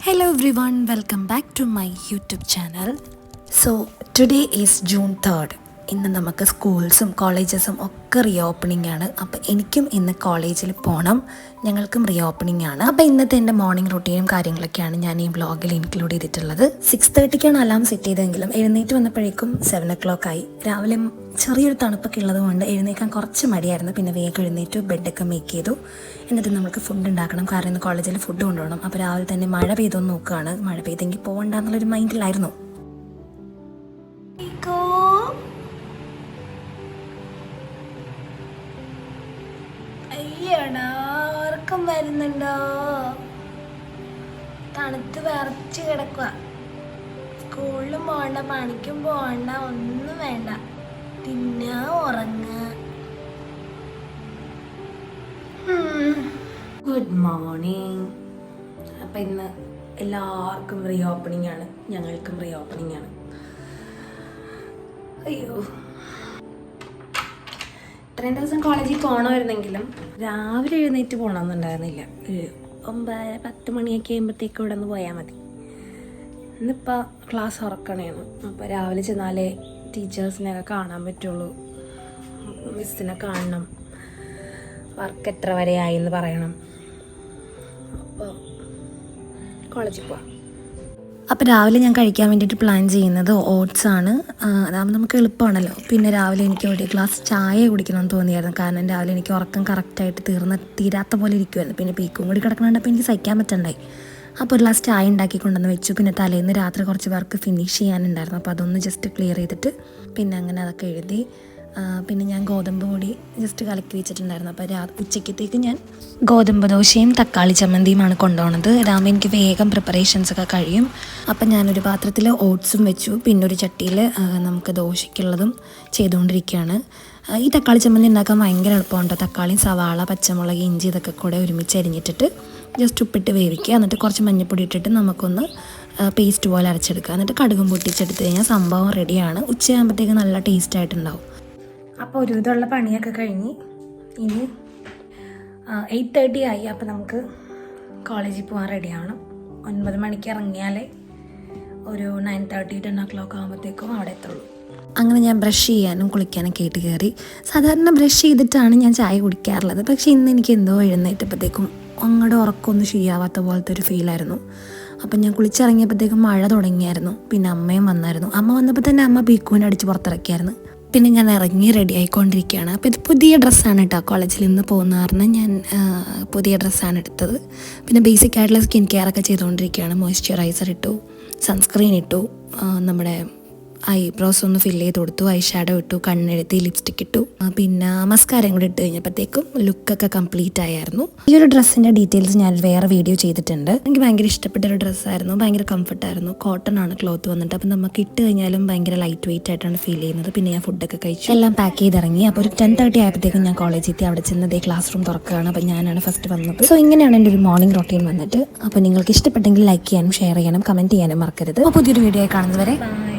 Hello everyone, welcome back to my YouTube channel. So today is June 3rd. ഇന്ന് നമുക്ക് സ്കൂൾസും കോളേജസും ഒക്കെ re opening ആണ്. അപ്പോൾ എനിക്കും ഇന്ന് കോളേജിൽ പോകണം, ഞങ്ങൾക്കും റീ ഓപ്പണിംഗ് ആണ്. അപ്പോൾ ഇന്നത്തെ എൻ്റെ മോർണിംഗ് റൂട്ടീനും കാര്യങ്ങളൊക്കെയാണ് ഞാൻ ഈ വ്ളോഗിൽ ഇൻക്ലൂഡ് ചെയ്തിട്ടുള്ളത്. 6:30 അലാം സെറ്റ് ചെയ്തെങ്കിലും എഴുന്നേറ്റ് വന്നപ്പോഴേക്കും 7 o'clock ആയി. രാവിലെ ചെറിയൊരു തണുപ്പൊക്കെ ഉള്ളത് കൊണ്ട് എഴുന്നേക്കാൻ കുറച്ച് മടിയായിരുന്നു. പിന്നെ വേഗം എഴുന്നേറ്റു, ബെഡൊക്കെ മേക്ക് ചെയ്തു. എന്നിട്ട് നമുക്ക് ഫുഡ് ഉണ്ടാക്കണം, കാരണം ഇന്ന് കോളേജിൽ ഫുഡ് കൊണ്ടുപോകണം. അപ്പോൾ രാവിലെ തന്നെ മഴ പെയ്തൊന്ന് നോക്കുകയാണ്. മഴ പെയ്തെങ്കിൽ പോകണ്ടെന്നുള്ളൊരു മൈൻഡിലായിരുന്നു. ഉറക്കം വരുന്നുണ്ടോ? തണുത്ത് വിറച്ച് കിടക്കുക. സ്കൂളിലും പോകണ്ട, പണിക്കും പോകണ്ട, ഒന്നും വേണ്ട, തിന്ന ഉറങ്ങുക. Good morning. അപ്പം ഇന്ന് എല്ലാവർക്കും റീ ഓപ്പണിംഗ് ആണ്, ഞങ്ങൾക്കും റീ ഓപ്പണിംഗ് ആണ്. അയ്യോ, ഇത്രയും ദിവസം കോളേജിൽ പോകണമായിരുന്നെങ്കിലും രാവിലെ എഴുന്നേറ്റ് പോകണമെന്നുണ്ടായിരുന്നില്ല. ഒരു 9-10 മണിയൊക്കെ ആകുമ്പോഴത്തേക്ക് ഇവിടെ നിന്ന് പോയാൽ മതി. ഇന്നിപ്പോൾ ക്ലാസ് ഉറക്കണേണ്. അപ്പോൾ രാവിലെ ചെന്നാലേ ടീച്ചേഴ്സിനെയൊക്കെ കാണാൻ പറ്റുള്ളൂ, മിസ്സിനെ കാണണം, വർക്ക് എത്ര വരെ ആയി എന്ന് പറയണം. അപ്പോൾ കോളേജിൽ പോവാം. അപ്പോൾ രാവിലെ ഞാൻ കഴിക്കാൻ വേണ്ടിയിട്ട് പ്ലാൻ ചെയ്യുന്നത് ഓട്സ് ആണ്. അതാകുമ്പോൾ നമുക്ക് എളുപ്പമാണല്ലോ. പിന്നെ രാവിലെ എനിക്ക് ഒരു ഗ്ലാസ് ചായ കുടിക്കണമെന്ന് തോന്നിയായിരുന്നു, കാരണം രാവിലെ എനിക്ക് ഉറക്കം കറക്റ്റായിട്ട് തീരാത്ത പോലെ ഇരിക്കുമായിരുന്നു. പിന്നെ പീക്കും കൂടി കിടക്കണുണ്ടപ്പോൾ എനിക്ക് സഹിക്കാൻ പറ്റണ്ടായി. അപ്പോൾ ഒരു ഗ്ലാസ് ചായ ഉണ്ടാക്കി കൊണ്ടുവന്ന് വെച്ചു. പിന്നെ തലേന്ന് രാത്രി കുറച്ച് വർക്ക് ഫിനിഷ് ചെയ്യാനുണ്ടായിരുന്നു, അപ്പോൾ അതൊന്ന് ജസ്റ്റ് ക്ലിയർ ചെയ്തിട്ട് പിന്നെ അങ്ങനെ അതൊക്കെ എഴുതി. പിന്നെ ഞാൻ ഗോതമ്പ് പൊടി ജസ്റ്റ് കലക്കി വെച്ചിട്ടുണ്ടായിരുന്നു. അപ്പോൾ ഉച്ചയ്ക്കത്തേക്ക് ഞാൻ ഗോതമ്പ് ദോശയും തക്കാളി ചമ്മന്തിയുമാണ് കൊണ്ടുപോകുന്നത്. ഇതാകുമ്പോൾ എനിക്ക് വേഗം പ്രിപ്പറേഷൻസൊക്കെ കഴിയും. അപ്പം ഞാനൊരു പാത്രത്തിൽ ഓട്സും വെച്ചു, പിന്നെ ഒരു ചട്ടിയിൽ നമുക്ക് ദോശയ്ക്കുള്ളതും ചെയ്തുകൊണ്ടിരിക്കുകയാണ്. ഈ തക്കാളി ചമ്മന്തി ഉണ്ടാക്കാൻ ഭയങ്കര എളുപ്പമുണ്ട്. തക്കാളിയും സവാള, പച്ചമുളക്, ഇഞ്ചി ഇതൊക്കെ കൂടെ ഒരുമിച്ച് അരിഞ്ഞിട്ടിട്ട് ജസ്റ്റ് ഉപ്പിട്ട് വേവിക്കുക. എന്നിട്ട് കുറച്ച് മഞ്ഞൾപ്പൊടി ഇട്ടിട്ട് നമുക്കൊന്ന് പേസ്റ്റ് പോലെ അരച്ചെടുക്കുക. എന്നിട്ട് കടുകും പൊട്ടിച്ചെടുത്ത് കഴിഞ്ഞാൽ സംഭവം റെഡിയാണ്. ഉച്ചയാകുമ്പോഴത്തേക്ക് നല്ല ടേസ്റ്റായിട്ടുണ്ടാവും. അപ്പോൾ ഒരു വിധമുള്ള പണിയൊക്കെ കഴിഞ്ഞ് ഇനി 8:30 ആയി. അപ്പോൾ നമുക്ക് കോളേജിൽ പോകാൻ റെഡിയാവണം. 9 മണിക്ക് ഇറങ്ങിയാലേ ഒരു 9:30-10 o'clock ആകുമ്പോഴത്തേക്കും അവിടെ എത്തുള്ളൂ. അങ്ങനെ ഞാൻ ബ്രഷ് ചെയ്യാനും കുളിക്കാനൊക്കെ ആയിട്ട് കയറി. സാധാരണ ബ്രഷ് ചെയ്തിട്ടാണ് ഞാൻ ചായ കുടിക്കാറുള്ളത്, പക്ഷേ ഇന്ന് എനിക്ക് എന്തോ എഴുന്നേറ്റപ്പോഴത്തേക്കും അങ്ങോട്ട് ഉറക്കമൊന്നും ശരിയാവാത്ത പോലത്തെ ഒരു ഫീലായിരുന്നു. അപ്പം ഞാൻ കുളിച്ചിറങ്ങിയപ്പോഴത്തേക്കും മഴ തുടങ്ങിയായിരുന്നു. പിന്നെ അമ്മയും വന്നായിരുന്നു. അമ്മ വന്നപ്പോൾ തന്നെ അമ്മ പീക്കുവിനെ അടിച്ച് പുറത്തിറക്കിയായിരുന്നു. പിന്നെ ഞാൻ ഇറങ്ങി റെഡി ആയിക്കൊണ്ടിരിക്കുകയാണ്. അപ്പോൾ ഇത് പുതിയ ഡ്രസ്സാണ് കേട്ടോ, കോളേജിൽ നിന്ന് പോകുന്ന കാരണം ഞാൻ പുതിയ ഡ്രസ്സാണ് എടുത്തത്. പിന്നെ ബേസിക് ആയിട്ടുള്ള സ്കിൻ കെയർ ഒക്കെ ചെയ്തുകൊണ്ടിരിക്കുകയാണ്. മോയ്സ്ചറൈസർ ഇട്ടു, സൺസ്ക്രീൻ ഇട്ടു, നമ്മുടെ ഐബ്രോസ് ഒന്ന് ഫില്ല് ചെയ്ത് കൊടുത്തു, ഐ ഷാഡോ ഇട്ടു, കണ്ണെഴുതി, ലിപ്സ്റ്റിക് ഇട്ടു, പിന്നെ മസ്കാരയും കൂടി ഇട്ട് കഴിഞ്ഞപ്പോഴത്തേക്കും ലുക്കൊക്കെ കംപ്ലീറ്റ് ആയിരുന്നു. ഈ ഒരു ഡ്രസ്സിൻ്റെ ഡീറ്റെയിൽസ് ഞാൻ വേറെ വീഡിയോ ചെയ്തിട്ടുണ്ട്. എനിക്ക് ഭയങ്കര ഇഷ്ടപ്പെട്ട ഒരു ഡ്രസ്സായിരുന്നു, ഭയങ്കര കംഫർട്ടായിരുന്നു. കോട്ടൺ ആണ് ക്ലോത്ത് വന്നിട്ട്. അപ്പം നമുക്ക് ഇട്ട് കഴിഞ്ഞാലും ഭയങ്കര ലൈറ്റ് വെയിറ്റ് ആയിട്ടാണ് ഫീൽ ചെയ്യുന്നത്. പിന്നെ ഞാൻ ഫുഡൊക്കെ കഴിച്ചു, എല്ലാം പാക്ക് ചെയ്തിറങ്ങി. അപ്പോൾ ഒരു 10:30 ആയപ്പോഴത്തേക്കും ഞാൻ കോളേജിൽ എത്തി. അവിടെ ചെന്നത് ക്ലാസ് റൂം തുറക്കുകയാണ്. അപ്പോൾ ഞാനാണ് ഫസ്റ്റ് വന്നത്. സോ ഇങ്ങനെയാണ് എൻ്റെ ഒരു മോർണിംഗ് റൊട്ടീൻ വന്നിട്ട്. അപ്പോൾ നിങ്ങൾക്ക് ഇഷ്ടപ്പെട്ടെങ്കിൽ ലൈക്ക് ചെയ്യാനും ഷെയർ ചെയ്യാനും കമൻറ്റ് ചെയ്യാനും മറക്കരുത്. അപ്പോൾ പുതിയൊരു വീഡിയോ ആയി കാണുന്നവരെ ബൈ.